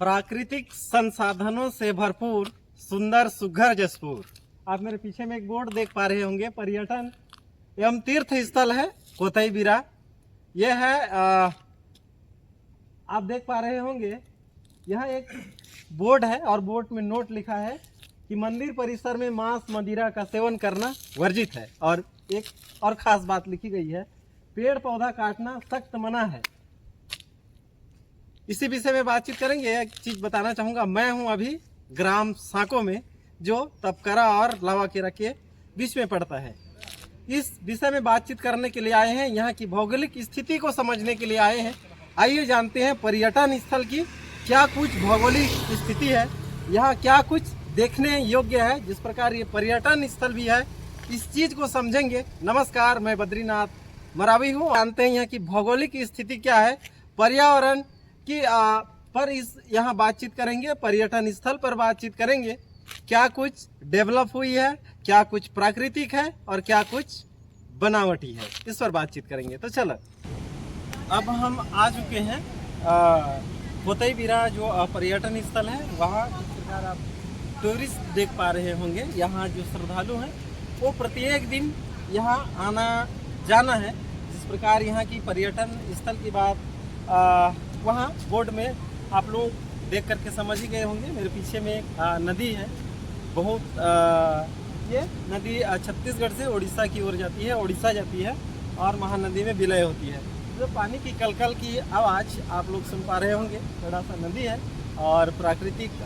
प्राकृतिक संसाधनों से भरपूर सुंदर सुघर जसपुर। आप मेरे पीछे में एक बोर्ड देख पा रहे होंगे, पर्यटन एवं तीर्थ स्थल है कोतई बिरा। यह है आप देख पा रहे होंगे, यह एक बोर्ड है और बोर्ड में नोट लिखा है कि मंदिर परिसर में मांस मदिरा का सेवन करना वर्जित है। और एक और खास बात लिखी गई है, पेड़ पौधा काटना सख्त मना है। इसी विषय में बातचीत करेंगे। एक चीज बताना चाहूँगा, मैं हूँ अभी ग्राम सांको में, जो तपकरा और लावाकेरा के बीच में पड़ता है। इस विषय में बातचीत करने के लिए आए हैं, यहाँ की भौगोलिक स्थिति को समझने के लिए आए हैं। आइए जानते हैं पर्यटन स्थल की क्या कुछ भौगोलिक स्थिति है, यहाँ क्या कुछ देखने योग्य है। जिस प्रकार ये पर्यटन स्थल भी है, इस चीज को समझेंगे। नमस्कार, मैं बद्रीनाथ मरावी हूँ। जानते हैं यहाँ की भौगोलिक स्थिति क्या है, पर्यावरण की पर इस यहाँ बातचीत करेंगे। पर्यटन स्थल पर बातचीत करेंगे, क्या कुछ डेवलप हुई है, क्या कुछ प्राकृतिक है और क्या कुछ बनावटी है, इस पर बातचीत करेंगे। तो चलो, अब हम आ चुके हैं कोतई बिरा जो पर्यटन स्थल है वहाँ। जिस प्रकार आप टूरिस्ट देख पा रहे होंगे, यहाँ जो श्रद्धालु हैं वो प्रत्येक दिन यहाँ आना जाना है। जिस प्रकार यहाँ की पर्यटन स्थल की बात वहाँ बोर्ड में आप लोग देख करके समझ ही गए होंगे। मेरे पीछे में एक नदी है, बहुत ये नदी छत्तीसगढ़ से उड़ीसा की ओर जाती है, उड़ीसा जाती है और महानदी में विलय होती है। जो पानी की कलकल की आवाज़ आप लोग सुन पा रहे होंगे, बड़ा सा नदी है और प्राकृतिक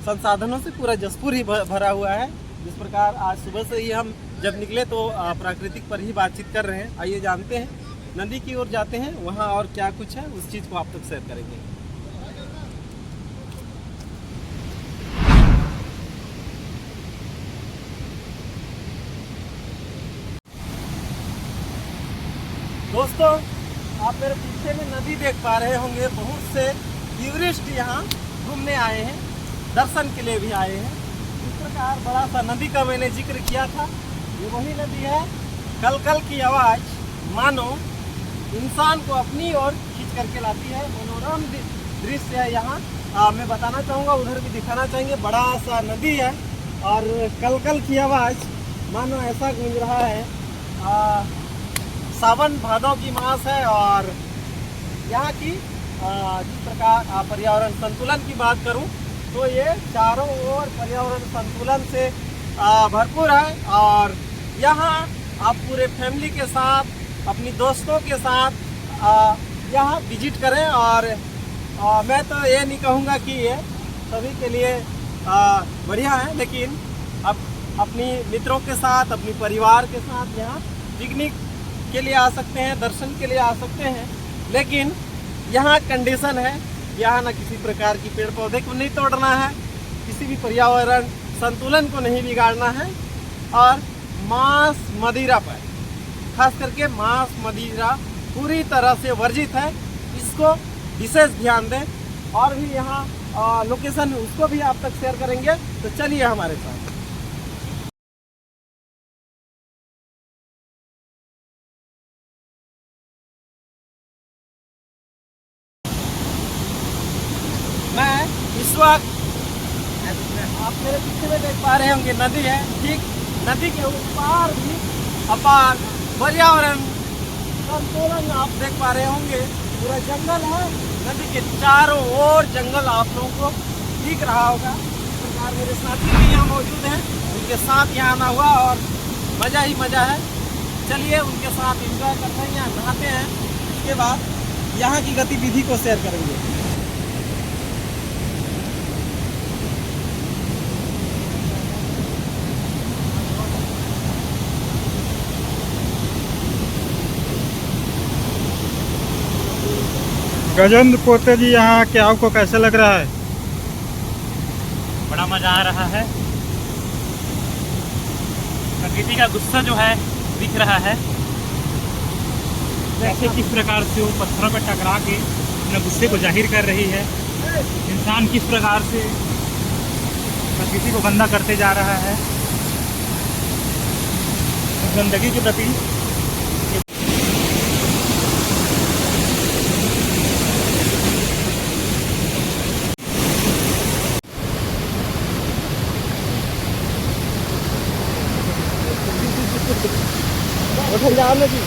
संसाधनों से पूरा जसपुर ही भरा हुआ है। जिस प्रकार आज सुबह से ही हम जब निकले तो प्राकृतिक पर ही बातचीत कर रहे हैं। आइए जानते हैं, नदी की ओर जाते हैं, वहाँ और क्या कुछ है उस चीज़ को आप तक शेयर करेंगे। दोस्तों, आप मेरे पीछे में नदी देख पा रहे होंगे। बहुत से टूरिस्ट यहाँ घूमने आए हैं, दर्शन के लिए भी आए हैं। इस प्रकार बड़ा सा नदी का मैंने जिक्र किया था, ये वही नदी है। कलकल की आवाज़ मानो इंसान को अपनी ओर खींच करके लाती है। मनोरम दृश्य है यहाँ। मैं बताना चाहूँगा, उधर भी दिखाना चाहेंगे, बड़ा सा नदी है और कलकल की आवाज़ मानो ऐसा गूंज रहा है। सावन भादों की मास है और यहाँ की जिस प्रकार पर्यावरण संतुलन की बात करूँ तो ये चारों ओर पर्यावरण संतुलन से भरपूर है। और यहाँ आप पूरे फैमिली के साथ, अपनी दोस्तों के साथ यहाँ विजिट करें। और मैं तो ये नहीं कहूँगा कि ये सभी के लिए बढ़िया है, लेकिन आप अपनी मित्रों के साथ, अपनी परिवार के साथ यहाँ पिकनिक के लिए आ सकते हैं, दर्शन के लिए आ सकते हैं। लेकिन यहाँ कंडीशन है, यहाँ ना किसी प्रकार की पेड़ पौधे को नहीं तोड़ना है, किसी भी पर्यावरण संतुलन को नहीं बिगाड़ना है। और मांस मदिरा पर, खास करके मांस मदिरा पूरी तरह से वर्जित है, इसको विशेष ध्यान दें। और भी यहाँ लोकेशन उसको भी आप तक शेयर करेंगे, तो चलिए हमारे साथ। मैं इस वक्त, आप मेरे पीछे में देख पा रहे होंगे, नदी है। ठीक नदी के ऊपर भी अपार पर्यावरण संतुलन आप देख पा रहे होंगे। पूरा जंगल है, नदी के चारों ओर जंगल आप लोगों को दिख रहा होगा। इस प्रकार मेरे साथी भी यहाँ मौजूद हैं, उनके साथ यहाँ आना हुआ और मज़ा ही मज़ा है। चलिए उनके साथ एंजॉय करते हैं, यहाँ नहाते हैं, उसके बाद यहाँ की गतिविधि को शेयर करेंगे। गजेंद्र पोते जी, यहाँ के आपको कैसे लग रहा है? बड़ा मजा आ रहा है। प्रकृति का गुस्सा जो है दिख रहा है, जैसे किस प्रकार से वो पत्थरों पर टकरा के अपने गुस्से को जाहिर कर रही है। इंसान किस प्रकार से प्रकृति को गंदा करते जा रहा है, गंदगी के प्रति। पंजाब में भी